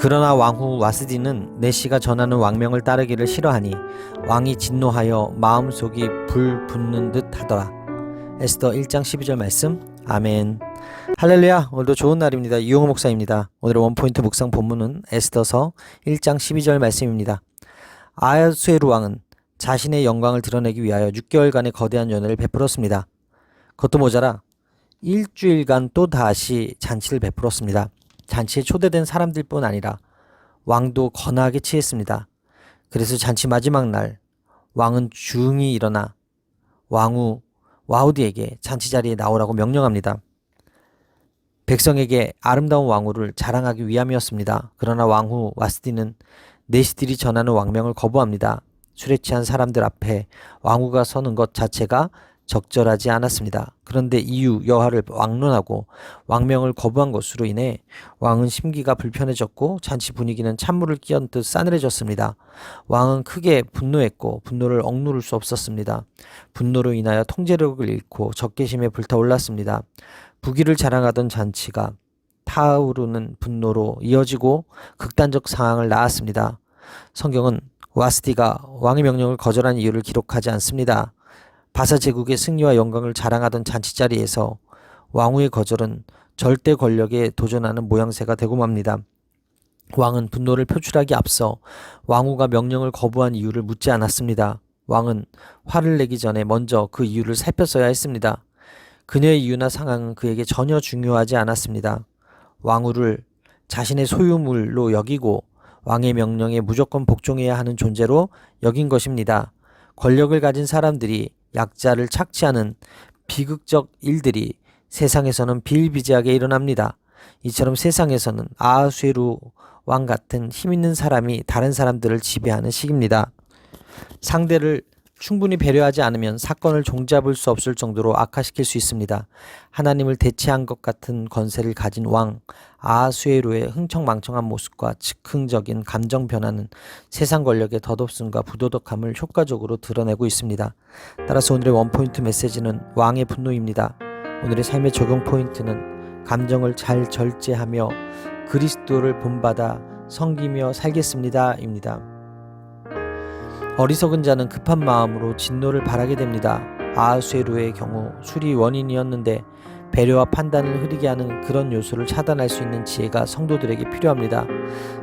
그러나 왕후 와스디는 내시가 전하는 왕명을 따르기를 싫어하니 왕이 진노하여 마음속이 불 붙는 듯 하더라. 에스더 1장 12절 말씀. 아멘. 할렐루야. 오늘도 좋은 날입니다. 이용호 목사입니다. 오늘의 원포인트 묵상 본문은 에스더서 1장 12절 말씀입니다. 아하수에루 왕은 자신의 영광을 드러내기 위하여 6개월간의 거대한 연회를 베풀었습니다. 그것도 모자라 일주일간 또 다시 잔치를 베풀었습니다. 잔치에 초대된 사람들뿐 아니라 왕도 거나하게 취했습니다. 그래서 잔치 마지막 날 왕은 중히 일어나 왕후 와우디에게 잔치 자리에 나오라고 명령합니다. 백성에게 아름다운 왕후를 자랑하기 위함이었습니다. 그러나 왕후 와스디는 내시들이 전하는 왕명을 거부합니다. 술에 취한 사람들 앞에 왕후가 서는 것 자체가 적절하지 않았습니다. 그런데 이유 여하를 왕론하고 왕명을 거부한 것으로 인해 왕은 심기가 불편해졌고 잔치 분위기는 찬물을 끼얹듯 싸늘해졌습니다. 왕은 크게 분노했고 분노를 억누를 수 없었습니다. 분노로 인하여 통제력을 잃고 적개심에 불타올랐습니다. 부귀를 자랑하던 잔치가 타오르는 분노로 이어지고 극단적 상황을 낳았습니다. 성경은 와스디가 왕의 명령을 거절한 이유를 기록하지 않습니다. 바사 제국의 승리와 영광을 자랑하던 잔치 자리에서 왕후의 거절은 절대 권력에 도전하는 모양새가 되고 맙니다. 왕은 분노를 표출하기 앞서 왕후가 명령을 거부한 이유를 묻지 않았습니다. 왕은 화를 내기 전에 먼저 그 이유를 살폈어야 했습니다. 그녀의 이유나 상황은 그에게 전혀 중요하지 않았습니다. 왕후를 자신의 소유물로 여기고 왕의 명령에 무조건 복종해야 하는 존재로 여긴 것입니다. 권력을 가진 사람들이 약자를 착취하는 비극적 일들이 세상에서는 비일비재하게 일어납니다. 이처럼 세상에서는 아하수에루 왕 같은 힘있는 사람이 다른 사람들을 지배하는 시기입니다. 상대를 충분히 배려하지 않으면 사건을 종잡을 수 없을 정도로 악화시킬 수 있습니다. 하나님을 대체한 것 같은 권세를 가진 왕 아하수에루의 흥청망청한 모습과 즉흥적인 감정 변화는 세상 권력의 덧없음과 부도덕함을 효과적으로 드러내고 있습니다. 따라서 오늘의 원포인트 메시지는 왕의 분노입니다. 오늘의 삶의 적용 포인트는 감정을 잘 절제하며 그리스도를 본받아 섬기며 살겠습니다 입니다. 어리석은 자는 급한 마음으로 진노를 바라게 됩니다. 아하수에루의 경우 술이 원인이었는데 배려와 판단을 흐리게 하는 그런 요소를 차단할 수 있는 지혜가 성도들에게 필요합니다.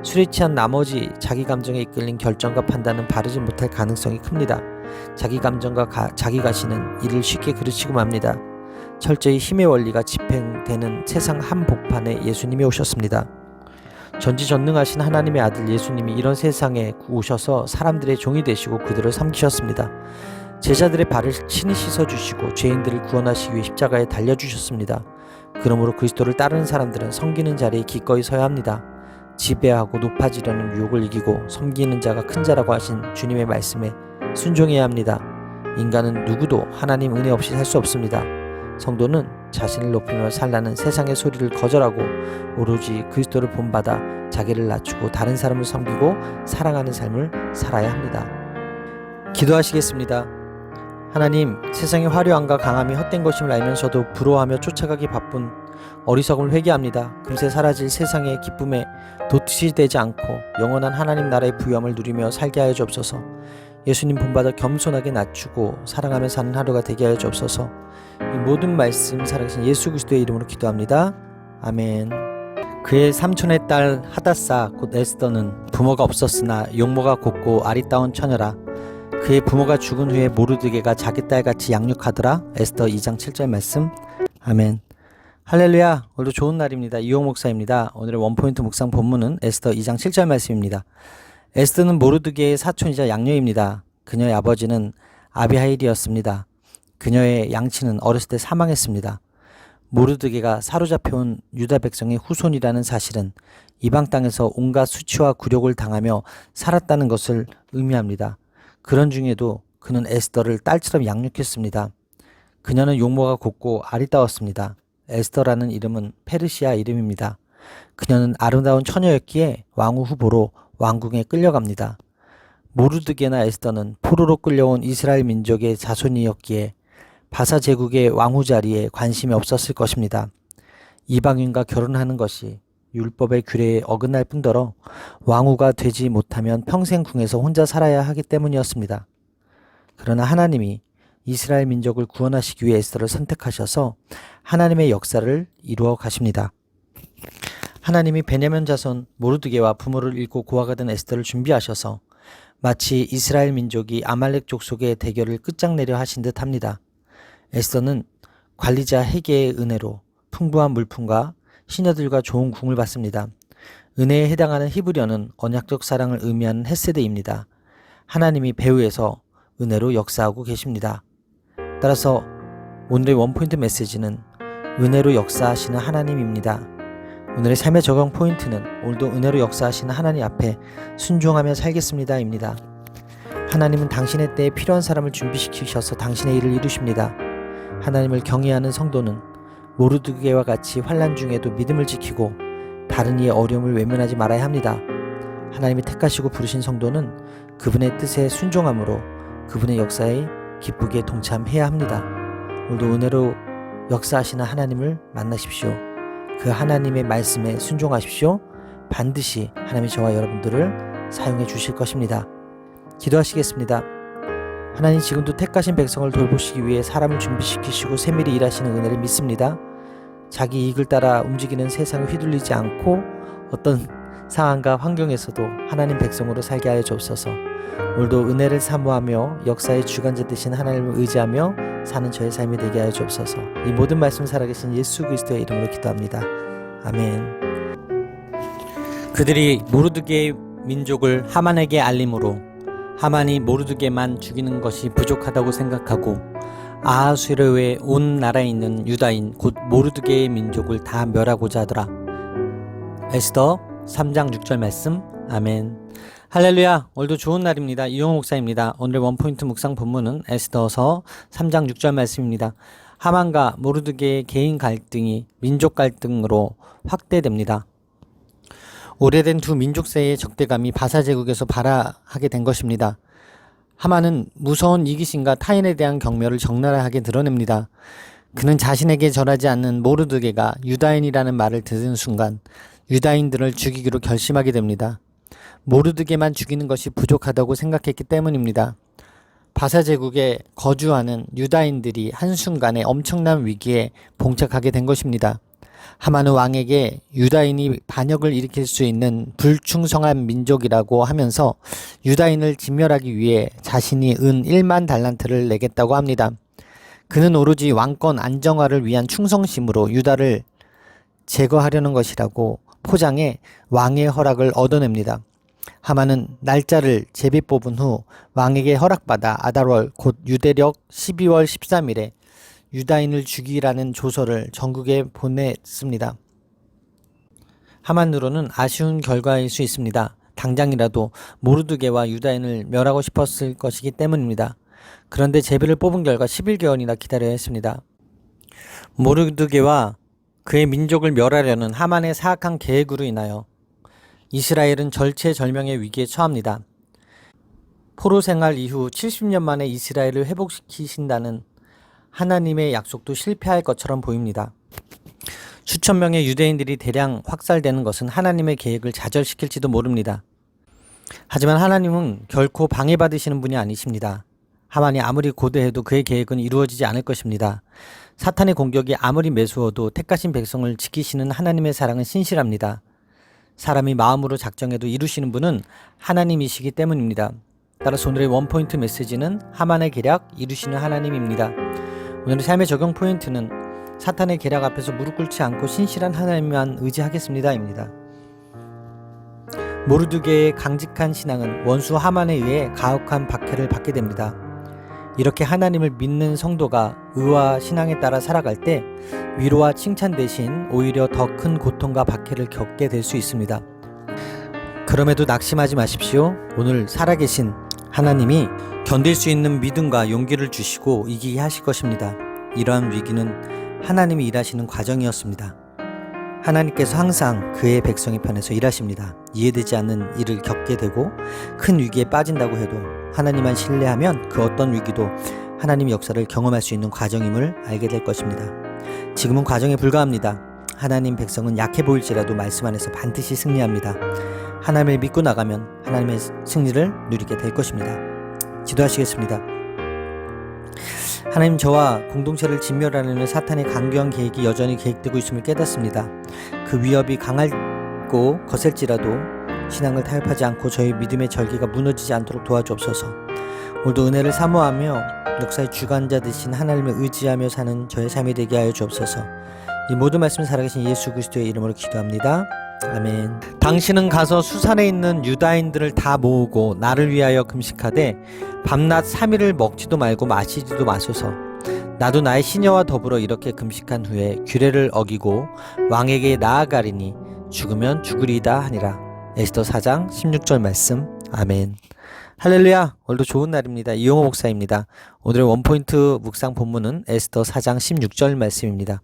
술에 취한 나머지 자기 감정에 이끌린 결정과 판단은 바르지 못할 가능성이 큽니다. 자기 감정과 자기 가시는 이를 쉽게 그르치고 맙니다. 철저히 힘의 원리가 집행되는 세상 한복판에 예수님이 오셨습니다. 전지전능하신 하나님의 아들 예수님이 이런 세상에 오셔서 사람들의 종이 되시고 그들을 섬기셨습니다. 제자들의 발을 친히 씻어주시고 죄인들을 구원하시기 위해 십자가에 달려주셨습니다. 그러므로 그리스도를 따르는 사람들은 섬기는 자리에 기꺼이 서야 합니다. 지배하고 높아지려는 유혹을 이기고 섬기는 자가 큰 자라고 하신 주님의 말씀에 순종해야 합니다. 인간은 누구도 하나님 은혜 없이 살 수 없습니다. 성도는 자신을 높이며 살라는 세상의 소리를 거절하고 오로지 그리스도를 본받아 자기를 낮추고 다른 사람을 섬기고 사랑하는 삶을 살아야 합니다. 기도하시겠습니다. 하나님, 세상의 화려함과 강함이 헛된 것임을 알면서도 부러워하며 쫓아가기 바쁜 어리석음을 회개합니다. 금세 사라질 세상의 기쁨에 도취되지 않고 영원한 하나님 나라의 부유함을 누리며 살게 하여 주옵소서. 예수님 본받아 겸손하게 낮추고 사랑하며 사는 하루가 되게 하여 주옵소서. 이 모든 말씀 살아계신 예수 그리스도의 이름으로 기도합니다. 아멘. 그의 삼촌의 딸 하닷사 곧 에스더는 부모가 없었으나 용모가 곱고 아리따운 처녀라. 그의 부모가 죽은 후에 모르드게가 자기 딸같이 양육하더라. 에스더 2장 7절 말씀. 아멘. 할렐루야. 오늘도 좋은 날입니다. 이용 목사입니다. 오늘의 원포인트 묵상 본문은 에스더 2장 7절 말씀입니다. 에스더는 모르드게의 사촌이자 양녀입니다. 그녀의 아버지는 아비하일이었습니다. 그녀의 양친은 어렸을 때 사망했습니다. 모르드게가 사로잡혀온 유다 백성의 후손이라는 사실은 이방 땅에서 온갖 수치와 굴욕을 당하며 살았다는 것을 의미합니다. 그런 중에도 그는 에스더를 딸처럼 양육했습니다. 그녀는 용모가 곱고 아리따웠습니다. 에스더라는 이름은 페르시아 이름입니다. 그녀는 아름다운 처녀였기에 왕후 후보로 왕궁에 끌려갑니다. 모르드게나 에스더는 포로로 끌려온 이스라엘 민족의 자손이었기에 바사 제국의 왕후 자리에 관심이 없었을 것입니다. 이방인과 결혼하는 것이 율법의 규례에 어긋날 뿐더러 왕후가 되지 못하면 평생 궁에서 혼자 살아야 하기 때문이었습니다. 그러나 하나님이 이스라엘 민족을 구원하시기 위해 에스더를 선택하셔서 하나님의 역사를 이루어 가십니다. 하나님이 베냐민 자손 모르드게와 부모를 잃고 고아가 된 에스더를 준비하셔서 마치 이스라엘 민족이 아말렉 족속의 대결을 끝장내려 하신 듯 합니다. 에스더는 관리자 헤게의 은혜로 풍부한 물품과 시녀들과 좋은 궁을 받습니다. 은혜에 해당하는 히브리어는 언약적 사랑을 의미하는 헤세드입니다. 하나님이 배후에서 은혜로 역사하고 계십니다. 따라서 오늘의 원포인트 메시지는 은혜로 역사하시는 하나님입니다. 오늘의 삶의 적용 포인트는 오늘도 은혜로 역사하시는 하나님 앞에 순종하며 살겠습니다 입니다. 하나님은 당신의 때에 필요한 사람을 준비시키셔서 당신의 일을 이루십니다. 하나님을 경외하는 성도는 모르드게와 같이 환난 중에도 믿음을 지키고 다른 이의 어려움을 외면하지 말아야 합니다. 하나님이 택하시고 부르신 성도는 그분의 뜻에 순종함으로 그분의 역사에 기쁘게 동참해야 합니다. 오늘도 은혜로 역사하시는 하나님을 만나십시오. 그 하나님의 말씀에 순종하십시오. 반드시 하나님이 저와 여러분들을 사용해 주실 것입니다. 기도하시겠습니다. 하나님, 지금도 택하신 백성을 돌보시기 위해 사람을 준비시키시고 세밀히 일하시는 은혜를 믿습니다. 자기 이익을 따라 움직이는 세상에 휘둘리지 않고 어떤 상황과 환경에서도 하나님 백성으로 살게 하여 주옵소서. 오늘도 은혜를 사모하며 역사의 주관자 되신 하나님을 의지하며 사는 저의 삶이 되게 하여 주옵소서. 이 모든 말씀 살아계신 예수 그리스도의 이름으로 기도합니다. 아멘. 그들이 모르드게의 민족을 하만에게 알림으로 하만이 모르드게만 죽이는 것이 부족하다고 생각하고 아하수에로의 온 나라에 있는 유다인 곧 모르드게의 민족을 다 멸하고자 하더라. 에스더 3장 6절 말씀. 아멘. 할렐루야. 오늘도 좋은 날입니다. 이용호 목사입니다. 오늘의 원포인트 묵상 본문은 에스더서 3장 6절 말씀입니다. 하만과 모르드게의 개인 갈등이 민족 갈등으로 확대됩니다. 오래된 두 민족 사이의 적대감이 바사 제국에서 발화하게 된 것입니다. 하만은 무서운 이기심과 타인에 대한 경멸을 적나라하게 드러냅니다. 그는 자신에게 절하지 않는 모르드게가 유다인이라는 말을 듣는 순간 유다인들을 죽이기로 결심하게 됩니다. 모르드게만 죽이는 것이 부족하다고 생각했기 때문입니다. 바사 제국에 거주하는 유다인들이 한순간에 엄청난 위기에 봉착하게 된 것입니다. 하만은 왕에게 유다인이 반역을 일으킬 수 있는 불충성한 민족이라고 하면서 유다인을 진멸하기 위해 자신이 은 1만 달란트를 내겠다고 합니다. 그는 오로지 왕권 안정화를 위한 충성심으로 유다를 제거하려는 것이라고 포장해 왕의 허락을 얻어냅니다. 하만은 날짜를 제비 뽑은 후 왕에게 허락받아 아달월 곧 유대력 12월 13일에 유다인을 죽이라는 조서를 전국에 보냈습니다. 하만으로는 아쉬운 결과일 수 있습니다. 당장이라도 모르드게와 유다인을 멸하고 싶었을 것이기 때문입니다. 그런데 제비를 뽑은 결과 11개월이나 기다려야 했습니다. 모르드게와 그의 민족을 멸하려는 하만의 사악한 계획으로 인하여 이스라엘은 절체절명의 위기에 처합니다. 포로 생활 이후 70년 만에 이스라엘을 회복시키신다는 하나님의 약속도 실패할 것처럼 보입니다. 수천 명의 유대인들이 대량 확살되는 것은 하나님의 계획을 좌절시킬지도 모릅니다. 하지만 하나님은 결코 방해받으시는 분이 아니십니다. 하만이 아무리 고대해도 그의 계획은 이루어지지 않을 것입니다. 사탄의 공격이 아무리 매수어도 택하신 백성을 지키시는 하나님의 사랑은 신실합니다. 사람이 마음으로 작정해도 이루시는 분은 하나님이시기 때문입니다. 따라서 오늘의 원포인트 메시지는 하만의 계략 이루시는 하나님입니다. 오늘의 삶의 적용 포인트는 사탄의 계략 앞에서 무릎 꿇지 않고 신실한 하나님만 의지하겠습니다 입니다. 모르드게의 강직한 신앙은 원수 하만에 의해 가혹한 박해를 받게 됩니다. 이렇게 하나님을 믿는 성도가 의와 신앙에 따라 살아갈 때 위로와 칭찬 대신 오히려 더 큰 고통과 박해를 겪게 될 수 있습니다. 그럼에도 낙심하지 마십시오. 오늘 살아계신 하나님이 견딜 수 있는 믿음과 용기를 주시고 이기게 하실 것입니다. 이러한 위기는 하나님이 일하시는 과정이었습니다. 하나님께서 항상 그의 백성의 편에서 일하십니다. 이해되지 않는 일을 겪게 되고 큰 위기에 빠진다고 해도 하나님만 신뢰하면 그 어떤 위기도 하나님의 역사를 경험할 수 있는 과정임을 알게 될 것입니다. 지금은 과정에 불과합니다. 하나님 백성은 약해 보일지라도 말씀 안에서 반드시 승리합니다. 하나님을 믿고 나가면 하나님의 승리를 누리게 될 것입니다. 기도하시겠습니다. 하나님, 저와 공동체를 진멸하려는 사탄의 강경한 계획이 여전히 계획되고 있음을 깨닫습니다. 그 위협이 강하고 거셀지라도 신앙을 타협하지 않고 저희 믿음의 절개가 무너지지 않도록 도와주옵소서. 오늘도 은혜를 사모하며 역사의 주관자 되신 하나님을 의지하며 사는 저의 삶이 되게 하여 주옵소서. 이 모든 말씀 살아계신 예수 그리스도의 이름으로 기도합니다. 아멘. 당신은 가서 수산에 있는 유다인들을 다 모으고 나를 위하여 금식하되 밤낮 3일을 먹지도 말고 마시지도 마소서. 나도 나의 시녀와 더불어 이렇게 금식한 후에 규례를 어기고 왕에게 나아가리니 죽으면 죽으리이다 하니라. 에스더 4장 16절 말씀. 아멘. 할렐루야. 오늘도 좋은 날입니다. 이용호 목사입니다. 오늘의 원포인트 묵상 본문은 에스더 4장 16절 말씀입니다.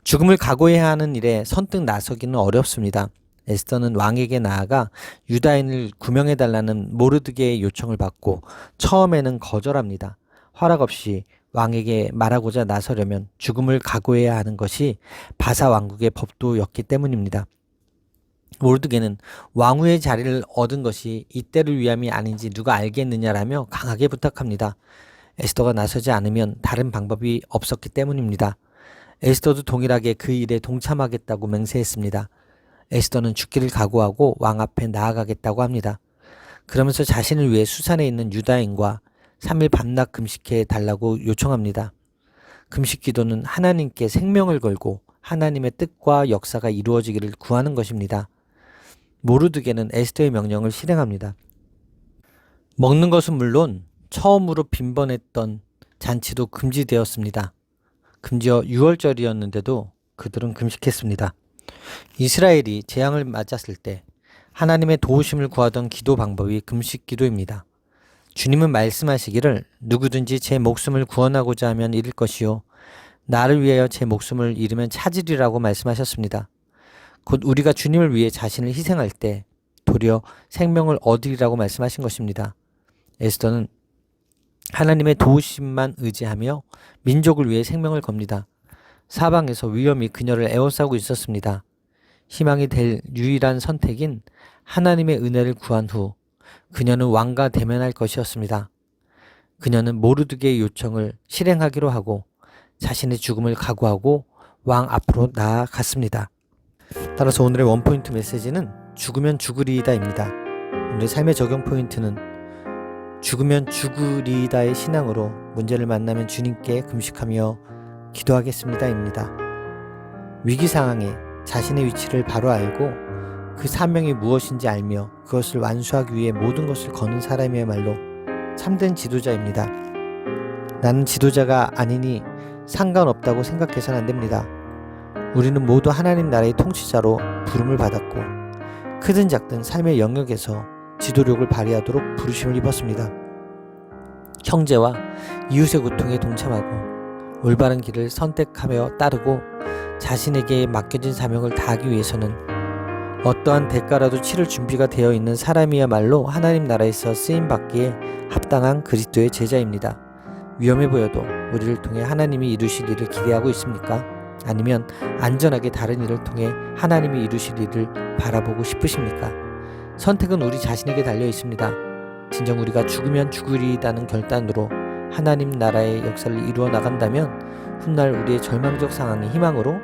죽음을 각오해야 하는 일에 선뜻 나서기는 어렵습니다. 에스더는 왕에게 나아가 유다인을 구명해달라는 모르드게의 요청을 받고 처음에는 거절합니다. 허락 없이 왕에게 말하고자 나서려면 죽음을 각오해야 하는 것이 바사 왕국의 법도였기 때문입니다. 모르드게는 왕후의 자리를 얻은 것이 이때를 위함이 아닌지 누가 알겠느냐라며 강하게 부탁합니다. 에스더가 나서지 않으면 다른 방법이 없었기 때문입니다. 에스더도 동일하게 그 일에 동참하겠다고 맹세했습니다. 에스더는 죽기를 각오하고 왕 앞에 나아가겠다고 합니다. 그러면서 자신을 위해 수산에 있는 유다인과 3일 밤낮 금식해 달라고 요청합니다. 금식 기도는 하나님께 생명을 걸고 하나님의 뜻과 역사가 이루어지기를 구하는 것입니다. 모르드게는 에스더의 명령을 실행합니다. 먹는 것은 물론 처음으로 빈번했던 잔치도 금지되었습니다. 금지어 6월절이었는데도 그들은 금식했습니다. 이스라엘이 재앙을 맞았을 때 하나님의 도우심을 구하던 기도 방법이 금식 기도입니다. 주님은 말씀하시기를 누구든지 제 목숨을 구원하고자 하면 잃을 것이요 나를 위하여 제 목숨을 잃으면 찾으리라고 말씀하셨습니다. 곧 우리가 주님을 위해 자신을 희생할 때 도리어 생명을 얻으리라고 말씀하신 것입니다. 에스더는 하나님의 도우심만 의지하며 민족을 위해 생명을 겁니다. 사방에서 위험이 그녀를 에워싸고 있었습니다. 희망이 될 유일한 선택인 하나님의 은혜를 구한 후 그녀는 왕과 대면할 것이었습니다. 그녀는 모르드게의 요청을 실행하기로 하고 자신의 죽음을 각오하고 왕 앞으로 나아갔습니다. 따라서 오늘의 원포인트 메시지는 죽으면 죽으리이다입니다. 오늘의 삶의 적용 포인트는 죽으면 죽으리이다의 신앙으로 문제를 만나면 주님께 금식하며 기도하겠습니다입니다. 위기 상황에 자신의 위치를 바로 알고 그 사명이 무엇인지 알며 그것을 완수하기 위해 모든 것을 거는 사람이야말로 참된 지도자입니다. 나는 지도자가 아니니 상관없다고 생각해서는 안 됩니다. 우리는 모두 하나님 나라의 통치자로 부름을 받았고 크든 작든 삶의 영역에서 지도력을 발휘하도록 부르심을 입었습니다. 형제와 이웃의 고통에 동참하고 올바른 길을 선택하며 따르고 자신에게 맡겨진 사명을 다하기 위해서는 어떠한 대가라도 치를 준비가 되어 있는 사람이야말로 하나님 나라에서 쓰임받기에 합당한 그리스도의 제자입니다. 위험해 보여도 우리를 통해 하나님이 이루실 일을 기대하고 있습니까? 아니면 안전하게 다른 일을 통해 하나님이 이루실 일을 바라보고 싶으십니까? 선택은 우리 자신에게 달려 있습니다. 진정 우리가 죽으면 죽으리다는 결단으로 하나님 나라의 역사를 이루어 나간다면 훗날 우리의 절망적 상황이 희망으로,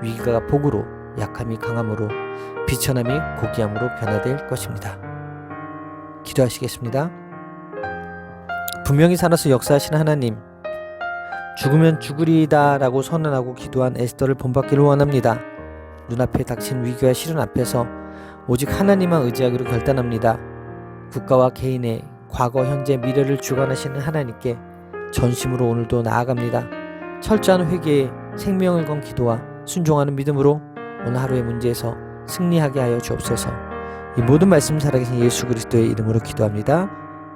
위기가 복으로, 약함이 강함으로, 비천함이 고귀함으로 변화될 것입니다. 기도하시겠습니다. 분명히 살아서 역사하시는 하나님, 죽으면 죽으리이다 라고 선언하고 기도한 에스더를 본받기를 원합니다. 눈앞에 닥친 위기와 시련 앞에서 오직 하나님만 의지하기로 결단합니다. 국가와 개인의 과거, 현재, 미래를 주관하시는 하나님께 전심으로 오늘도 나아갑니다. 철저한 회개에 생명을 건 기도와 순종하는 믿음으로 오늘 하루의 문제에서 승리하게 하여 주옵소서. 이 모든 말씀 살아계신 예수 그리스도의 이름으로 기도합니다.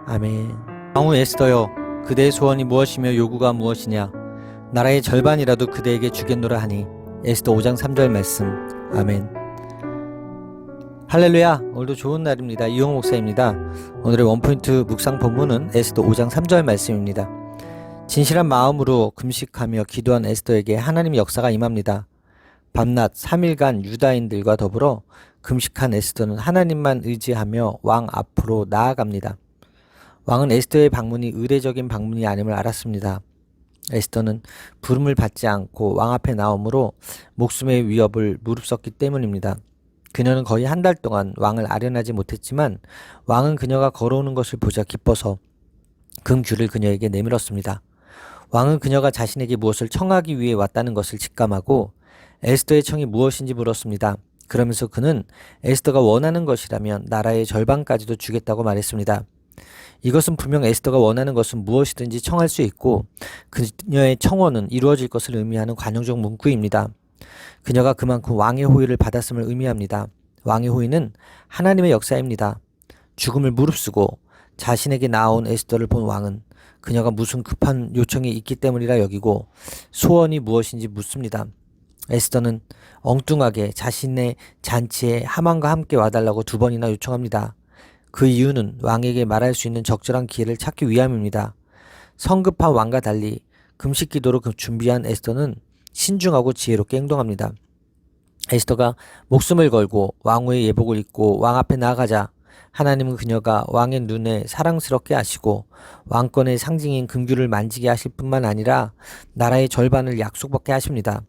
아멘. 왕후 에스더여, 그대의 소원이 무엇이며 요구가 무엇이냐? 나라의 절반이라도 그대에게 주겠노라 하니. 에스더 5장 3절 말씀. 아멘. 할렐루야. 오늘도 좋은 날입니다. 이용호 목사입니다. 오늘의 원포인트 묵상 본문은 에스더 5장 3절 말씀입니다. 진실한 마음으로 금식하며 기도한 에스더에게 하나님의 역사가 임합니다. 밤낮 3일간 유다인들과 더불어 금식한 에스더는 하나님만 의지하며 왕 앞으로 나아갑니다. 왕은 에스더의 방문이 의례적인 방문이 아님을 알았습니다. 에스더는 부름을 받지 않고 왕 앞에 나오므로 목숨의 위협을 무릅썼기 때문입니다. 그녀는 거의 한 달 동안 왕을 아련하지 못했지만 왕은 그녀가 걸어오는 것을 보자 기뻐서 금귤을 그녀에게 내밀었습니다. 왕은 그녀가 자신에게 무엇을 청하기 위해 왔다는 것을 직감하고 에스더의 청이 무엇인지 물었습니다. 그러면서 그는 에스더가 원하는 것이라면 나라의 절반까지도 주겠다고 말했습니다. 이것은 분명 에스더가 원하는 것은 무엇이든지 청할 수 있고 그녀의 청원은 이루어질 것을 의미하는 관용적 문구입니다. 그녀가 그만큼 왕의 호의를 받았음을 의미합니다. 왕의 호의는 하나님의 역사입니다. 죽음을 무릅쓰고 자신에게 나온 에스더를 본 왕은 그녀가 무슨 급한 요청이 있기 때문이라 여기고 소원이 무엇인지 묻습니다. 에스더는 엉뚱하게 자신의 잔치에 하만과 함께 와달라고 2번이나 요청합니다. 그 이유는 왕에게 말할 수 있는 적절한 기회를 찾기 위함입니다. 성급한 왕과 달리 금식 기도로 준비한 에스더는 신중하고 지혜롭게 행동합니다. 에스더가 목숨을 걸고 왕후의 예복을 입고 왕 앞에 나아가자 하나님은 그녀가 왕의 눈에 사랑스럽게 하시고 왕권의 상징인 금귤을 만지게 하실 뿐만 아니라 나라의 절반을 약속받게 하십니다.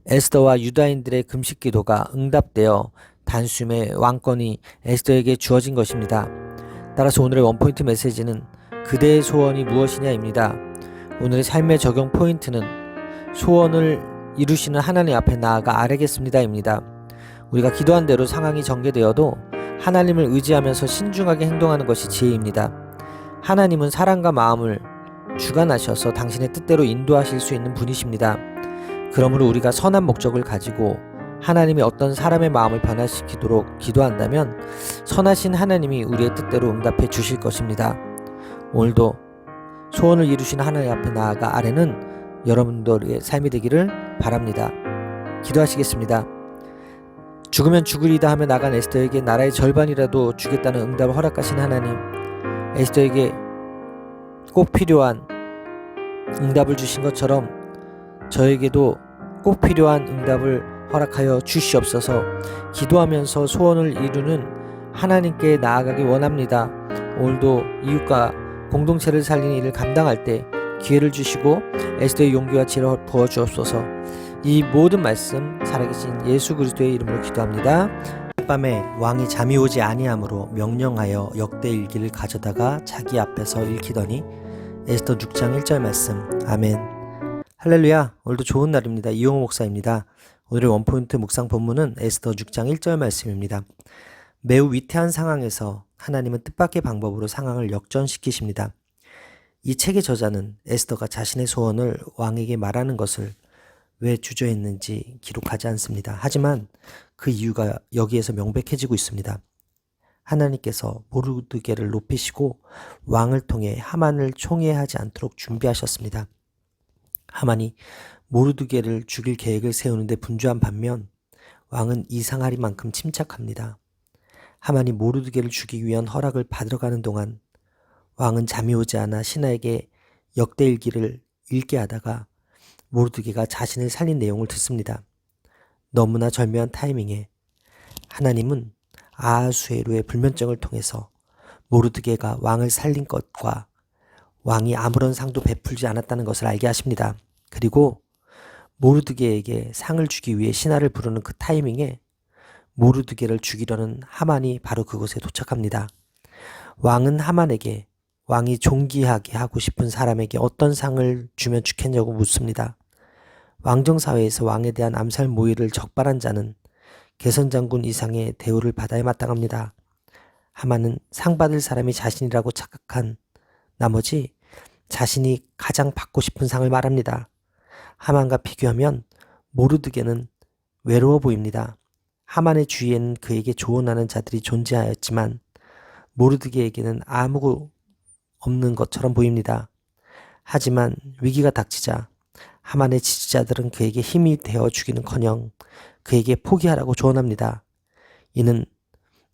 에스더와 유다인들의 금식 기도가 응답되어 단숨에 왕권이 에스더에게 주어진 것입니다. 따라서 오늘의 원포인트 메시지는 그대의 소원이 무엇이냐입니다. 오늘의 삶의 적용 포인트는 소원을 이루시는 하나님 앞에 나아가 아뢰겠습니다입니다. 우리가 기도한 대로 상황이 전개되어도 하나님을 의지하면서 신중하게 행동하는 것이 지혜입니다. 하나님은 사랑과 마음을 주관하셔서 당신의 뜻대로 인도하실 수 있는 분이십니다. 그러므로 우리가 선한 목적을 가지고 하나님이 어떤 사람의 마음을 변화시키도록 기도한다면 선하신 하나님이 우리의 뜻대로 응답해 주실 것입니다. 오늘도 소원을 이루시는 하나님 앞에 나아가 아뢰는 여러분들의 삶이 되기를 바랍니다. 기도하시겠습니다. 죽으면 죽으리다 하며 나간 에스더에게 나라의 절반이라도 주겠다는 응답을 허락하신 하나님, 에스더에게 꼭 필요한 응답을 주신 것처럼 저에게도 꼭 필요한 응답을 허락하여 주시옵소서. 기도하면서 소원을 이루는 하나님께 나아가기 원합니다. 오늘도 이웃과 공동체를 살리는 일을 감당할 때 기회를 주시고 에스더의 용기와 지혜를 부어주옵소서. 이 모든 말씀 살아계신 예수 그리스도의 이름으로 기도합니다. 밤에 왕이 잠이 오지 아니하므로 명령하여 역대일기를 가져다가 자기 앞에서 읽히더니 에스더 6장 1절 말씀. 아멘. 할렐루야. 오늘도 좋은 날입니다. 이용호 목사입니다. 오늘의 원포인트 묵상 본문은 에스더 6장 1절 말씀입니다. 매우 위태한 상황에서 하나님은 뜻밖의 방법으로 상황을 역전시키십니다. 이 책의 저자는 에스더가 자신의 소원을 왕에게 말하는 것을 왜 주저했는지 기록하지 않습니다. 하지만 그 이유가 여기에서 명백해지고 있습니다. 하나님께서 모르드게를 높이시고 왕을 통해 하만을 총애하지 않도록 준비하셨습니다. 하만이 모르드게를 죽일 계획을 세우는데 분주한 반면 왕은 이상하리만큼 침착합니다. 하만이 모르드게를 죽이기 위한 허락을 받으러 가는 동안 왕은 잠이 오지 않아 신하에게 역대일기를 읽게 하다가 모르드게가 자신을 살린 내용을 듣습니다. 너무나 절묘한 타이밍에 하나님은 아하수에로의 불면증을 통해서 모르드게가 왕을 살린 것과 왕이 아무런 상도 베풀지 않았다는 것을 알게 하십니다. 그리고 모르드게에게 상을 주기 위해 신하를 부르는 그 타이밍에 모르드게를 죽이려는 하만이 바로 그곳에 도착합니다. 왕은 하만에게 왕이 존귀하게 하고 싶은 사람에게 어떤 상을 주면 좋겠냐고 묻습니다. 왕정사회에서 왕에 대한 암살 모의를 적발한 자는 개선장군 이상의 대우를 받아야 마땅합니다. 하만은 상 받을 사람이 자신이라고 착각한 나머지 자신이 가장 받고 싶은 상을 말합니다. 하만과 비교하면 모르드게는 외로워 보입니다. 하만의 주위에는 그에게 조언하는 자들이 존재하였지만 모르드게에게는 아무 없는 것처럼 보입니다. 하지만 위기가 닥치자 하만의 지지자들은 그에게 힘이 되어 주기는커녕 그에게 포기하라고 조언합니다. 이는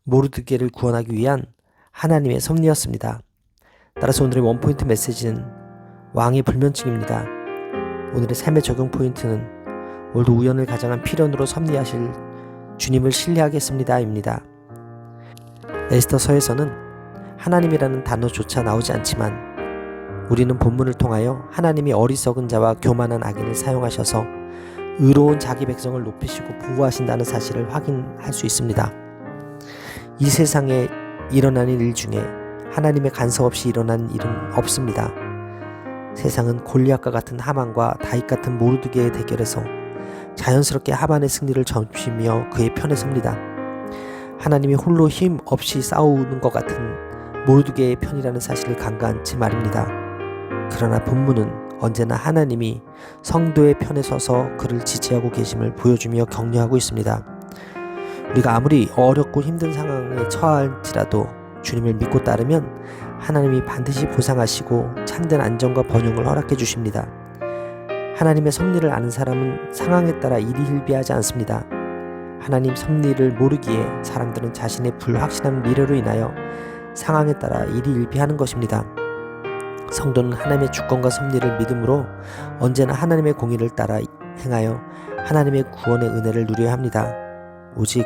모르드게를 구원하기 위한 하나님의 섭리였습니다. 따라서 오늘의 원포인트 메시지는 왕의 불면증입니다. 오늘의 삶의 적용 포인트는 오늘도 우연을 가장한 필연으로 섭리하실 주님을 신뢰하겠습니다 입니다. 에스더서에서는 하나님이라는 단어조차 나오지 않지만 우리는 본문을 통하여 하나님이 어리석은 자와 교만한 악인을 사용하셔서 의로운 자기 백성을 높이시고 보호하신다는 사실을 확인할 수 있습니다. 이 세상에 일어나는 일 중에 하나님의 간섭 없이 일어나는 일은 없습니다. 세상은 골리앗과 같은 하만과 다윗 같은 모르드게의 대결에서 자연스럽게 하만의 승리를 점치며 그의 편에 섭니다. 하나님이 홀로 힘 없이 싸우는 것 같은 모르드게의 편이라는 사실을 간과하지 말입니다. 그러나 본문은 언제나 하나님이 성도의 편에 서서 그를 지지하고 계심을 보여주며 격려하고 있습니다. 우리가 아무리 어렵고 힘든 상황에 처할지라도 주님을 믿고 따르면 하나님이 반드시 보상하시고 참된 안정과 번영을 허락해 주십니다. 하나님의 섭리를 아는 사람은 상황에 따라 일희일비하지 않습니다. 하나님 섭리를 모르기에 사람들은 자신의 불확실한 미래로 인하여 상황에 따라 일희일비하는 것입니다. 성도는 하나님의 주권과 섭리를 믿음으로 언제나 하나님의 공의를 따라 행하여 하나님의 구원의 은혜를 누려야 합니다. 오직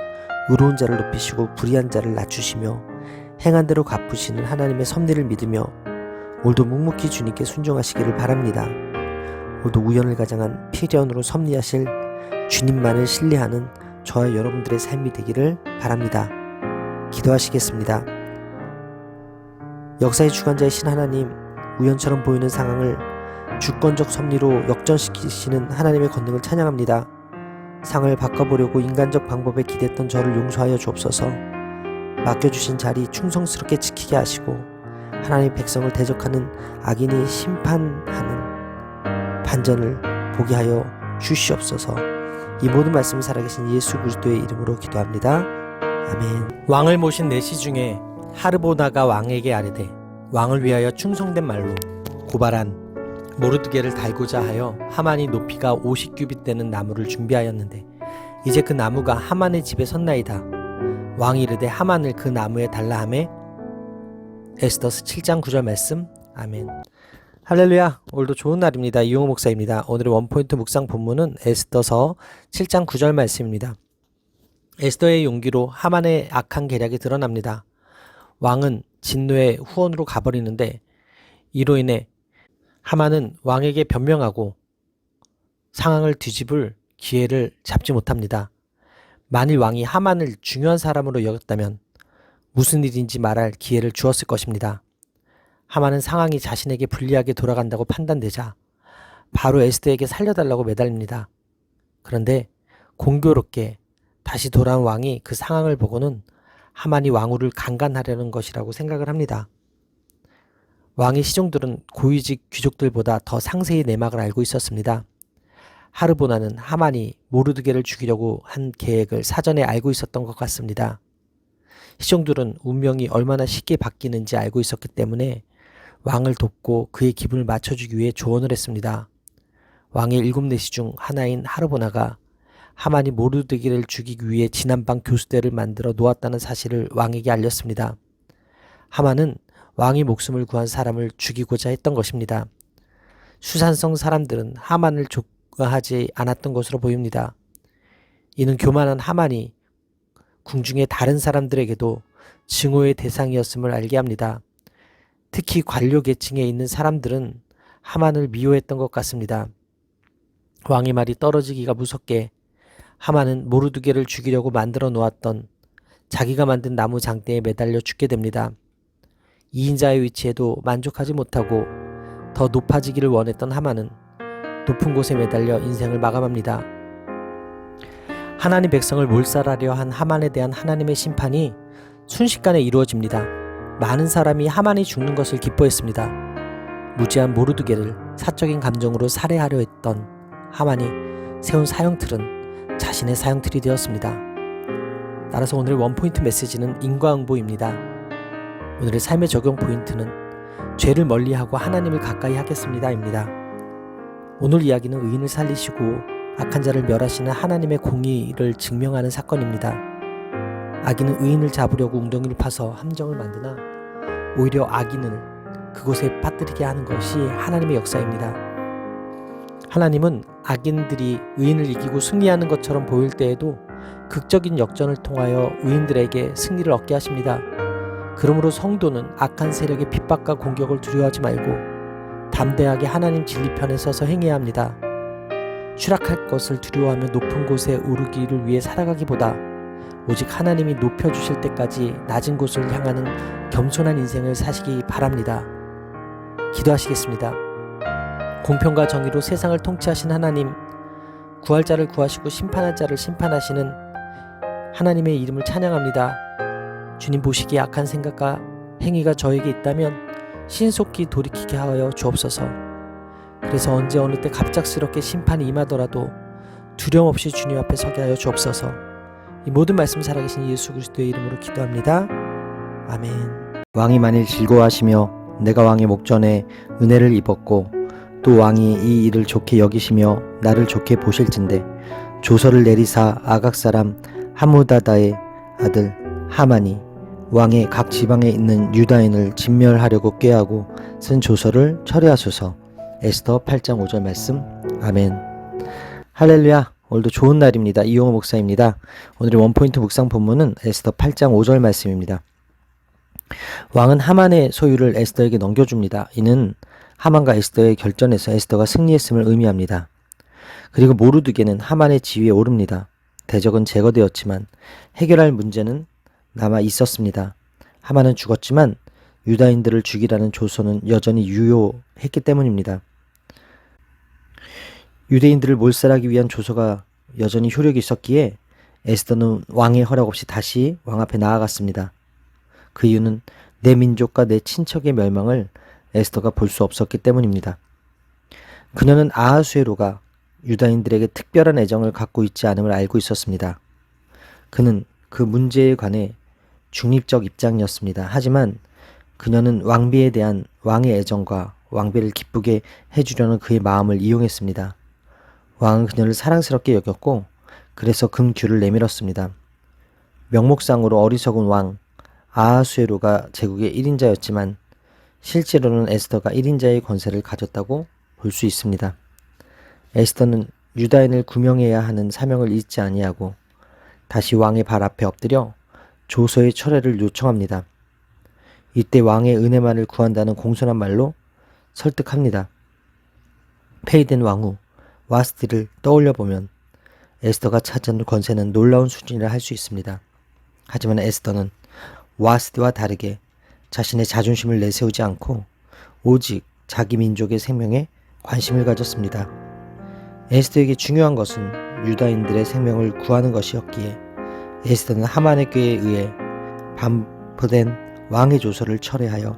의로운 자를 높이시고 불의한 자를 낮추시며 행한 대로 갚으시는 하나님의 섭리를 믿으며 오늘도 묵묵히 주님께 순종하시기를 바랍니다. 오늘도 우연을 가장한 필연으로 섭리하실 주님만을 신뢰하는 저와 여러분들의 삶이 되기를 바랍니다. 기도하시겠습니다. 역사의 주관자이신 하나님, 우연처럼 보이는 상황을 주권적 섭리로 역전시키시는 하나님의 권능을 찬양합니다. 상을 바꿔보려고 인간적 방법에 기댔던 저를 용서하여 주옵소서. 맡겨주신 자리 충성스럽게 지키게 하시고 하나님의 백성을 대적하는 악인이 심판하는 반전을 보게 하여 주시옵소서. 이 모든 말씀을 살아계신 예수 그리스도의 이름으로 기도합니다. 아멘. 왕을 모신 내시 중에 하르보나가 왕에게 아뢰되 왕을 위하여 충성된 말로 고발한 모르드게를 달고자 하여 하만이 높이가 50규빗 되는 나무를 준비하였는데 이제 그 나무가 하만의 집에 섰나이다. 왕이 이르되 하만을 그 나무에 달라 하매. 에스더서 7장 9절 말씀. 아멘. 할렐루야. 오늘도 좋은 날입니다. 이용호 목사입니다. 오늘의 원포인트 묵상 본문은 에스더서 7장 9절 말씀입니다. 에스더의 용기로 하만의 악한 계략이 드러납니다. 왕은 진노의 후원으로 가버리는데 이로 인해 하만은 왕에게 변명하고 상황을 뒤집을 기회를 잡지 못합니다. 만일 왕이 하만을 중요한 사람으로 여겼다면 무슨 일인지 말할 기회를 주었을 것입니다. 하만은 상황이 자신에게 불리하게 돌아간다고 판단되자 바로 에스더에게 살려달라고 매달립니다. 그런데 공교롭게 다시 돌아온 왕이 그 상황을 보고는 하만이 왕후를 강간하려는 것이라고 생각을 합니다. 왕의 시종들은 고위직 귀족들보다 더 상세히 내막을 알고 있었습니다. 하르보나는 하만이 모르드게를 죽이려고 한 계획을 사전에 알고 있었던 것 같습니다. 시종들은 운명이 얼마나 쉽게 바뀌는지 알고 있었기 때문에 왕을 돕고 그의 기분을 맞춰주기 위해 조언을 했습니다. 왕의 7내시 중 하나인 하르보나가 하만이 모르드게를 죽이기 위해 지난방 교수대를 만들어 놓았다는 사실을 왕에게 알렸습니다. 하만은 왕의 목숨을 구한 사람을 죽이고자 했던 것입니다. 수산성 사람들은 하만을 좋아하지 않았던 것으로 보입니다. 이는 교만한 하만이 궁중의 다른 사람들에게도 증오의 대상이었음을 알게 합니다. 특히 관료 계층에 있는 사람들은 하만을 미워했던 것 같습니다. 왕의 말이 떨어지기가 무섭게 하만은 모르드게를 죽이려고 만들어 놓았던 자기가 만든 나무 장대에 매달려 죽게 됩니다. 2인자의 위치에도 만족하지 못하고 더 높아지기를 원했던 하만은 높은 곳에 매달려 인생을 마감합니다. 하나님 백성을 몰살하려 한 하만에 대한 하나님의 심판이 순식간에 이루어집니다. 많은 사람이 하만이 죽는 것을 기뻐했습니다. 무지한 모르드게를 사적인 감정으로 살해하려 했던 하만이 세운 사형틀은 자신의 사형틀이 되었습니다. 따라서 오늘의 원포인트 메시지는 인과응보입니다. 오늘의 삶의 적용 포인트는 죄를 멀리하고 하나님을 가까이 하겠습니다 입니다. 오늘 이야기는 의인을 살리시고 악한 자를 멸하시는 하나님의 공의를 증명하는 사건입니다. 악인은 의인을 잡으려고 웅덩이를 파서 함정을 만드나 오히려 악인을 그곳에 빠뜨리게 하는 것이 하나님의 역사입니다. 하나님은 악인들이 의인을 이기고 승리하는 것처럼 보일 때에도 극적인 역전을 통하여 의인들에게 승리를 얻게 하십니다. 그러므로 성도는 악한 세력의 핍박과 공격을 두려워하지 말고 담대하게 하나님 진리편에 서서 행해야 합니다. 추락할 것을 두려워하며 높은 곳에 오르기를 위해 살아가기보다 오직 하나님이 높여주실 때까지 낮은 곳을 향하는 겸손한 인생을 사시기 바랍니다. 기도하시겠습니다. 공평과 정의로 세상을 통치하신 하나님, 구할 자를 구하시고 심판할 자를 심판하시는 하나님의 이름을 찬양합니다. 주님 보시기에 악한 생각과 행위가 저에게 있다면 신속히 돌이키게 하여 주옵소서. 그래서 언제 어느 때 갑작스럽게 심판이 임하더라도 두려움 없이 주님 앞에 서게 하여 주옵소서. 이 모든 말씀 살아계신 예수 그리스도의 이름으로 기도합니다. 아멘. 왕이 만일 즐거워하시며 내가 왕의 목전에 은혜를 입었고 또 왕이 이 일을 좋게 여기시며 나를 좋게 보실진대 조서를 내리사 아각 사람 하무다다의 아들 하만이 왕의 각 지방에 있는 유다인을 진멸하려고 꾀하고 쓴 조서를 철회하소서. 에스더 8장 5절 말씀. 아멘. 할렐루야. 오늘도 좋은 날입니다. 이용호 목사입니다. 오늘의 원포인트 묵상 본문은 에스더 8장 5절 말씀입니다. 왕은 하만의 소유를 에스더에게 넘겨줍니다. 이는 하만과 에스더의 결전에서 에스더가 승리했음을 의미합니다. 그리고 모르드게는 하만의 지위에 오릅니다. 대적은 제거되었지만 해결할 문제는 남아 있었습니다. 하만은 죽었지만 유다인들을 죽이라는 조서는 여전히 유효했기 때문입니다. 유대인들을 몰살하기 위한 조서가 여전히 효력이 있었기에 에스더는 왕의 허락 없이 다시 왕 앞에 나아갔습니다. 그 이유는 내 민족과 내 친척의 멸망을 에스더가 볼 수 없었기 때문입니다. 그녀는 아하수에로가 유다인들에게 특별한 애정을 갖고 있지 않음을 알고 있었습니다. 그는 그 문제에 관해 중립적 입장이었습니다. 하지만 그녀는 왕비에 대한 왕의 애정과 왕비를 기쁘게 해주려는 그의 마음을 이용했습니다. 왕은 그녀를 사랑스럽게 여겼고 그래서 금규를 내밀었습니다. 명목상으로 어리석은 왕 아하수에로가 제국의 1인자였지만 실제로는 에스더가 1인자의 권세를 가졌다고 볼 수 있습니다. 에스더는 유다인을 구명해야 하는 사명을 잊지 아니하고 다시 왕의 발 앞에 엎드려 조서의 철회를 요청합니다. 이때 왕의 은혜만을 구한다는 공손한 말로 설득합니다. 폐위된 왕후 와스티를 떠올려보면 에스더가 찾은 권세는 놀라운 수준이라 할 수 있습니다. 하지만 에스더는 와스티와 다르게 자신의 자존심을 내세우지 않고 오직 자기 민족의 생명에 관심을 가졌습니다. 에스더에게 중요한 것은 유다인들의 생명을 구하는 것이었기에 에스더는 하만의 꾀에 의해 반포된 왕의 조서를 철회하여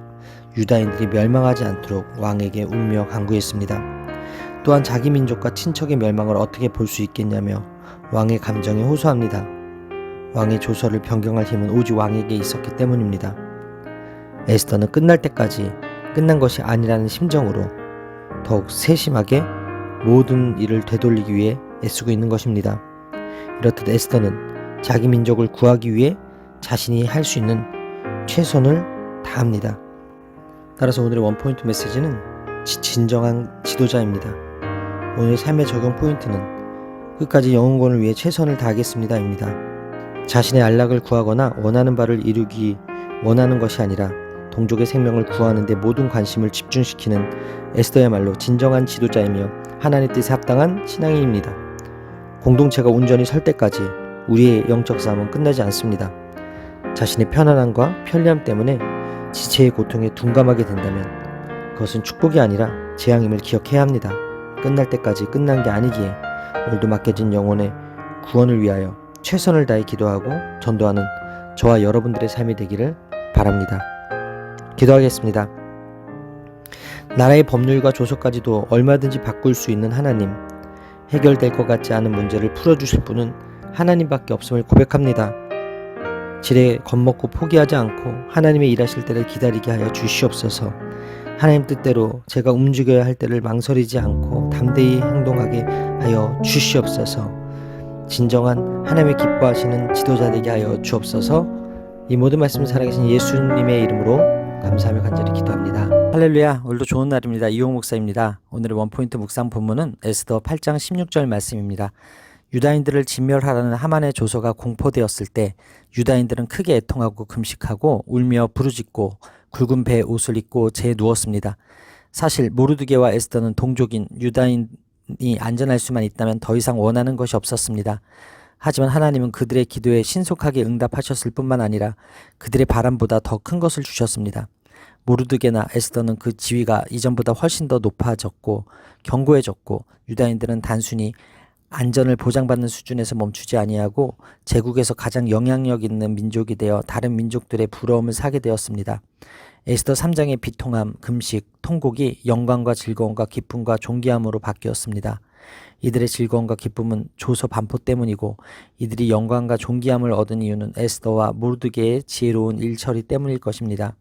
유다인들이 멸망하지 않도록 왕에게 울며 간구했습니다. 또한 자기 민족과 친척의 멸망을 어떻게 볼 수 있겠냐며 왕의 감정에 호소합니다. 왕의 조서를 변경할 힘은 오직 왕에게 있었기 때문입니다. 에스더는 끝날 때까지 끝난 것이 아니라는 심정으로 더욱 세심하게 모든 일을 되돌리기 위해 애쓰고 있는 것입니다. 이렇듯 에스더는 자기 민족을 구하기 위해 자신이 할 수 있는 최선을 다합니다. 따라서 오늘의 원포인트 메시지는 진정한 지도자입니다. 오늘의 삶의 적용 포인트는 끝까지 영혼권을 위해 최선을 다하겠습니다 입니다. 자신의 안락을 구하거나 원하는 바를 이루기 원하는 것이 아니라 동족의 생명을 구하는 데 모든 관심을 집중시키는 에스더야말로 진정한 지도자이며 하나님의 뜻에 합당한 신앙인입니다. 공동체가 온전히 설 때까지 우리의 영적 싸움은 끝나지 않습니다. 자신의 편안함과 편리함 때문에 지체의 고통에 둔감하게 된다면 그것은 축복이 아니라 재앙임을 기억해야 합니다. 끝날 때까지 끝난 게 아니기에 오늘도 맡겨진 영혼의 구원을 위하여 최선을 다해 기도하고 전도하는 저와 여러분들의 삶이 되기를 바랍니다. 기도하겠습니다. 나라의 법률과 조서까지도 얼마든지 바꿀 수 있는 하나님, 해결될 것 같지 않은 문제를 풀어주실 분은 하나님밖에 없음을 고백합니다. 지레 겁먹고 포기하지 않고 하나님의 일하실 때를 기다리게 하여 주시옵소서. 하나님 뜻대로 제가 움직여야 할 때를 망설이지 않고 담대히 행동하게 하여 주시옵소서. 진정한 하나님의 기뻐하시는 지도자 되게 하여 주옵소서. 이 모든 말씀 살아계신 예수님의 이름으로 감사하며 간절히 기도합니다. 할렐루야, 오늘도 좋은 날입니다. 이용 목사입니다. 오늘의 원포인트 묵상 본문은 에스더 8장 16절 말씀입니다. 유다인들을 진멸하라는 하만의 조서가 공포되었을 때 유다인들은 크게 애통하고 금식하고 울며 부르짖고 굵은 배 옷을 입고 재에 누웠습니다. 사실 모르드게와 에스더는 동족인 유다인이 안전할 수만 있다면 더 이상 원하는 것이 없었습니다. 하지만 하나님은 그들의 기도에 신속하게 응답하셨을 뿐만 아니라 그들의 바람보다 더 큰 것을 주셨습니다. 모르드게나 에스더는 그 지위가 이전보다 훨씬 더 높아졌고 견고해졌고 유다인들은 단순히 안전을 보장받는 수준에서 멈추지 아니하고 제국에서 가장 영향력 있는 민족이 되어 다른 민족들의 부러움을 사게 되었습니다. 에스더 3장의 비통함, 금식, 통곡이 영광과 즐거움과 기쁨과 존귀함으로 바뀌었습니다. 이들의 즐거움과 기쁨은 조서 반포 때문이고 이들이 영광과 존귀함을 얻은 이유는 에스더와 모르드게의 지혜로운 일처리 때문일 것입니다.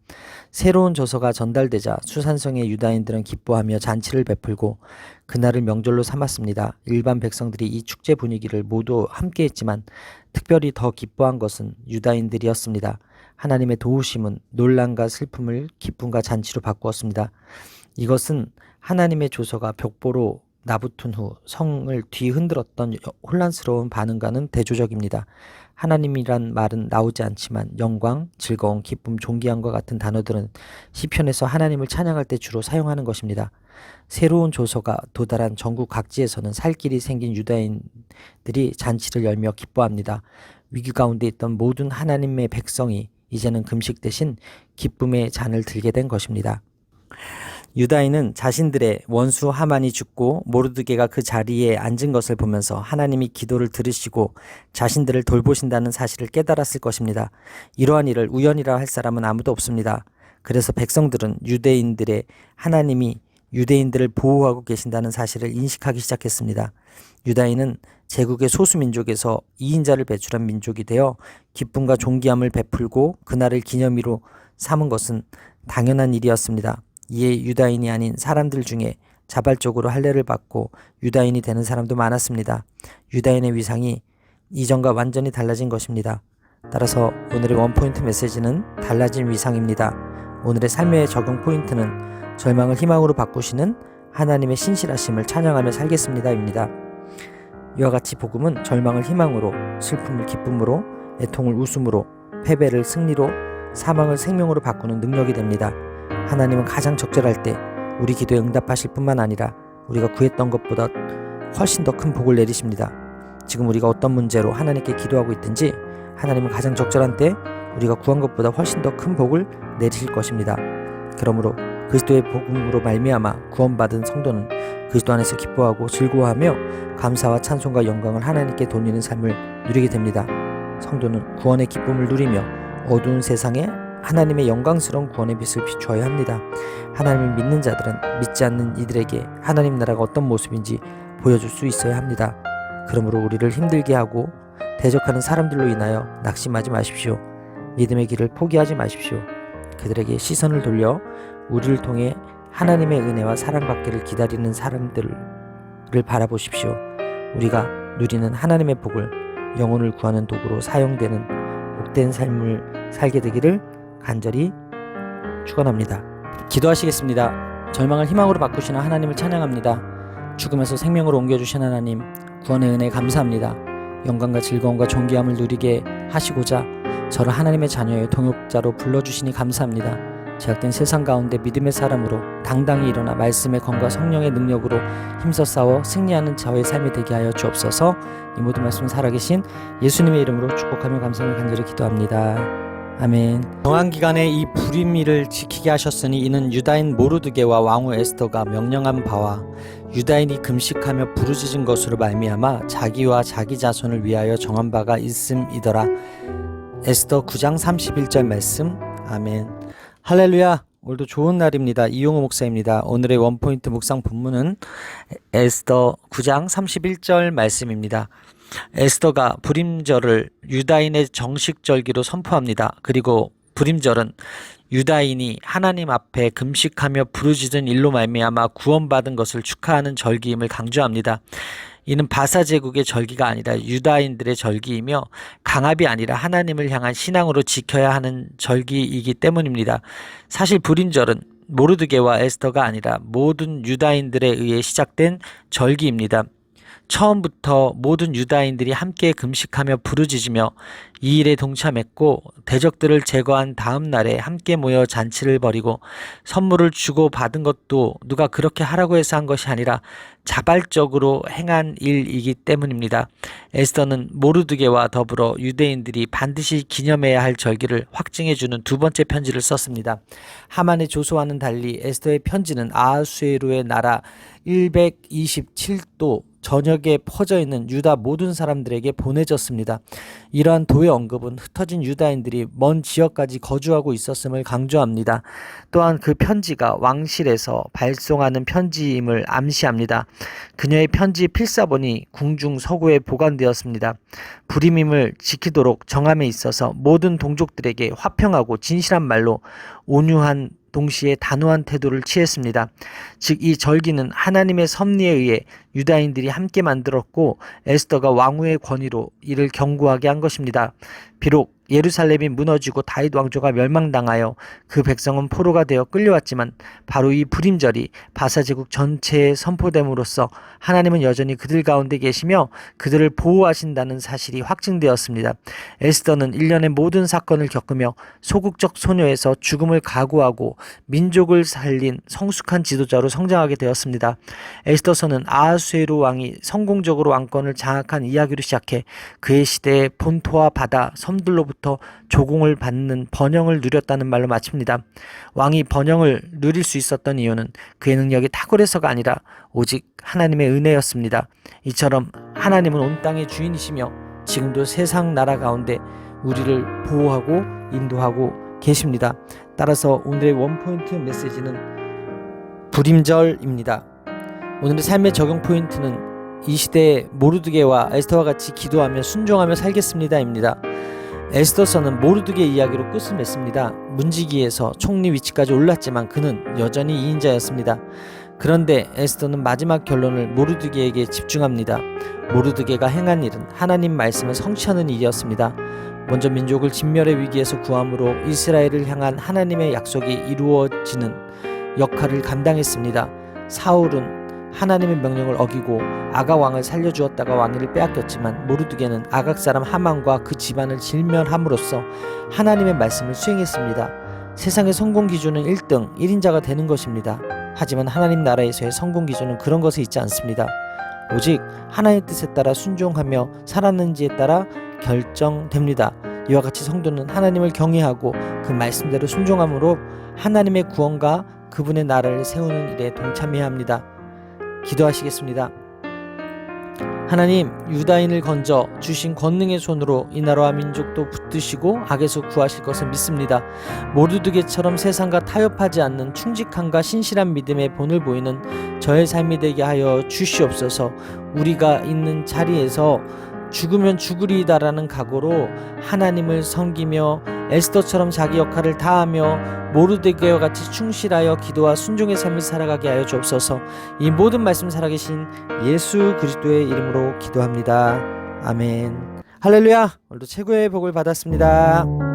새로운 조서가 전달되자 수산성의 유다인들은 기뻐하며 잔치를 베풀고 그날을 명절로 삼았습니다. 일반 백성들이 이 축제 분위기를 모두 함께했지만 특별히 더 기뻐한 것은 유다인들이었습니다. 하나님의 도우심은 논란과 슬픔을 기쁨과 잔치로 바꾸었습니다. 이것은 하나님의 조서가 벽보로 나붙은 후 성을 뒤흔들었던 혼란스러운 반응과는 대조적입니다. 하나님이란 말은 나오지 않지만 영광, 즐거움, 기쁨, 존귀함과 같은 단어들은 시편에서 하나님을 찬양할 때 주로 사용하는 것입니다. 새로운 조서가 도달한 전국 각지에서는 살 길이 생긴 유다인들이 잔치를 열며 기뻐합니다. 위기 가운데 있던 모든 하나님의 백성이 이제는 금식 대신 기쁨의 잔을 들게 된 것입니다. 유다인은 자신들의 원수 하만이 죽고 모르드게가 그 자리에 앉은 것을 보면서 하나님이 기도를 들으시고 자신들을 돌보신다는 사실을 깨달았을 것입니다. 이러한 일을 우연이라 할 사람은 아무도 없습니다. 그래서 백성들은 유대인들의 하나님이 유대인들을 보호하고 계신다는 사실을 인식하기 시작했습니다. 유다인은 제국의 소수민족에서 2인자를 배출한 민족이 되어 기쁨과 존귀함을 베풀고 그날을 기념일로 삼은 것은 당연한 일이었습니다. 이에 유다인이 아닌 사람들 중에 자발적으로 할례를 받고 유다인이 되는 사람도 많았습니다. 유다인의 위상이 이전과 완전히 달라진 것입니다. 따라서 오늘의 원포인트 메시지는 달라진 위상입니다. 오늘의 삶의 적용 포인트는 절망을 희망으로 바꾸시는 하나님의 신실하심을 찬양하며 살겠습니다 입니다. 이와 같이 복음은 절망을 희망으로, 슬픔을 기쁨으로, 애통을 웃음으로, 패배를 승리로, 사망을 생명으로 바꾸는 능력이 됩니다. 하나님은 가장 적절할 때 우리 기도에 응답하실 뿐만 아니라 우리가 구했던 것보다 훨씬 더 큰 복을 내리십니다. 지금 우리가 어떤 문제로 하나님께 기도하고 있든지 하나님은 가장 적절한 때 우리가 구한 것보다 훨씬 더 큰 복을 내리실 것입니다. 그러므로 그리스도의 복음으로 말미암아 구원받은 성도는 그리스도 안에서 기뻐하고 즐거워하며 감사와 찬송과 영광을 하나님께 돌리는 삶을 누리게 됩니다. 성도는 구원의 기쁨을 누리며 어두운 세상에 하나님의 영광스러운 구원의 빛을 비추어야 합니다. 하나님을 믿는 자들은 믿지 않는 이들에게 하나님 나라가 어떤 모습인지 보여줄 수 있어야 합니다. 그러므로 우리를 힘들게 하고 대적하는 사람들로 인하여 낙심하지 마십시오. 믿음의 길을 포기하지 마십시오. 그들에게 시선을 돌려 우리를 통해 하나님의 은혜와 사랑받기를 기다리는 사람들을 바라보십시오. 우리가 누리는 하나님의 복을 영혼을 구하는 도구로 사용되는 복된 삶을 살게 되기를 간절히 축원합니다. 기도하시겠습니다. 절망을 희망으로 바꾸시는 하나님을 찬양합니다. 죽음에서 생명으로 옮겨주신 하나님, 구원의 은혜 감사합니다. 영광과 즐거움과 존귀함을 누리게 하시고자 저를 하나님의 자녀의 동역자로 불러주시니 감사합니다. 제약된 세상 가운데 믿음의 사람으로 당당히 일어나 말씀의 검과 성령의 능력으로 힘써 싸워 승리하는 저의 삶이 되게 하여 주옵소서. 이 모든 말씀 살아계신 예수님의 이름으로 축복하며 감사를 간절히 기도합니다. 아멘. 정한 기간에 이 불임일을 지키게 하셨으니 이는 유다인 모르드게와 왕후 에스더가 명령한 바와 유다인이 금식하며 부르짖은 것으로 말미암아 자기와 자기 자손을 위하여 정한 바가 있음이더라. 에스더 9장 31절 말씀. 아멘. 할렐루야. 오늘도 좋은 날입니다. 이용호 목사입니다. 오늘의 원포인트 묵상 본문은 에스더 9장 31절 말씀입니다. 에스더가 불임절을 유다인의 정식 절기로 선포합니다. 그리고 불임절은 유다인이 하나님 앞에 금식하며 부르짖은 일로 말미암아 구원받은 것을 축하하는 절기임을 강조합니다. 이는 바사 제국의 절기가 아니라 유다인들의 절기이며 강압이 아니라 하나님을 향한 신앙으로 지켜야 하는 절기이기 때문입니다. 사실 불임절은 모르드게와 에스더가 아니라 모든 유다인들에 의해 시작된 절기입니다. 처음부터 모든 유다인들이 함께 금식하며 부르짖으며 이 일에 동참했고, 대적들을 제거한 다음 날에 함께 모여 잔치를 벌이고 선물을 주고 받은 것도 누가 그렇게 하라고 해서 한 것이 아니라 자발적으로 행한 일이기 때문입니다. 에스더는 모르드게와 더불어 유대인들이 반드시 기념해야 할 절기를 확증해주는 두 번째 편지를 썼습니다. 하만의 조서와는 달리 에스더의 편지는 아하수에로의 나라 127도 전역에 퍼져 있는 유다 모든 사람들에게 보내졌습니다. 이러한 도의 언급은 흩어진 유다인들이 먼 지역까지 거주하고 있었음을 강조합니다. 또한 그 편지가 왕실에서 발송하는 편지임을 암시합니다. 그녀의 편지 필사본이 궁중 서구에 보관되었습니다. 불임임을 지키도록 정함에 있어서 모든 동족들에게 화평하고 진실한 말로 온유한 동시에 단호한 태도를 취했습니다. 즉, 이 절기는 하나님의 섭리에 의해 유다인들이 함께 만들었고 에스더가 왕후의 권위로 이를 견고하게 한 것입니다. 비록 예루살렘이 무너지고 다윗 왕조가 멸망당하여 그 백성은 포로가 되어 끌려왔지만 바로 이 불임절이 바사제국 전체에 선포됨으로써 하나님은 여전히 그들 가운데 계시며 그들을 보호하신다는 사실이 확증되었습니다. 에스더는 일련의 모든 사건을 겪으며 소극적 소녀에서 죽음을 각오하고 민족을 살린 성숙한 지도자로 성장하게 되었습니다. 에스더서는 아하수에로 왕이 성공적으로 왕권을 장악한 이야기로 시작해 그의 시대의 본토와 바다, 섬들로부터 조공을 받는 번영을 누렸다는 말로 마칩니다. 왕이 번영을 누릴 수 있었던 이유는 그의 능력이 탁월해서가 아니라 오직 하나님의 은혜였습니다. 이처럼 하나님은 온 땅의 주인이시며 지금도 세상 나라 가운데 우리를 보호하고 인도하고 계십니다. 따라서 오늘의 원포인트 메시지는 불임절입니다. 오늘의 삶의 적용 포인트는 이 시대에 모르드게와 에스더와 같이 기도하며 순종하며 살겠습니다입니다. 에스더서는 모르드게 이야기로 끝을 맺습니다. 문지기에서 총리 위치까지 올랐지만 그는 여전히 2인자였습니다. 그런데 에스더는 마지막 결론을 모르드게에게 집중합니다. 모르드게가 행한 일은 하나님 말씀을 성취하는 일이었습니다. 먼저 민족을 진멸의 위기에서 구함으로 이스라엘을 향한 하나님의 약속이 이루어지는 역할을 감당했습니다. 사울은 하나님의 명령을 어기고 아각 왕을 살려주었다가 왕위를 빼앗겼지만 모르드게는 아각 사람 하만과 그 집안을 진멸함으로써 하나님의 말씀을 수행했습니다. 세상의 성공 기준은 1등, 1인자가 되는 것입니다. 하지만 하나님 나라에서의 성공 기준은 그런 것에 있지 않습니다. 오직 하나님의 뜻에 따라 순종하며 살았는지에 따라 결정됩니다. 이와 같이 성도는 하나님을 경외하고 그 말씀대로 순종함으로 하나님의 구원과 그분의 나라를 세우는 일에 동참해야 합니다. 기도하시겠습니다. 하나님, 유다인을 건져 주신 권능의 손으로 이 나라와 민족도 붙드시고 악에서 구하실 것을 믿습니다. 모르드게처럼 세상과 타협하지 않는 충직함과 신실한 믿음의 본을 보이는 저의 삶이 되게 하여 주시옵소서. 우리가 있는 자리에서 죽으면 죽으리이다라는 각오로 하나님을 섬기며 에스더처럼 자기 역할을 다하며 모르드게와 같이 충실하여 기도와 순종의 삶을 살아가게 하여 주옵소서. 이 모든 말씀 살아계신 예수 그리스도의 이름으로 기도합니다. 아멘. 할렐루야. 오늘도 최고의 복을 받았습니다.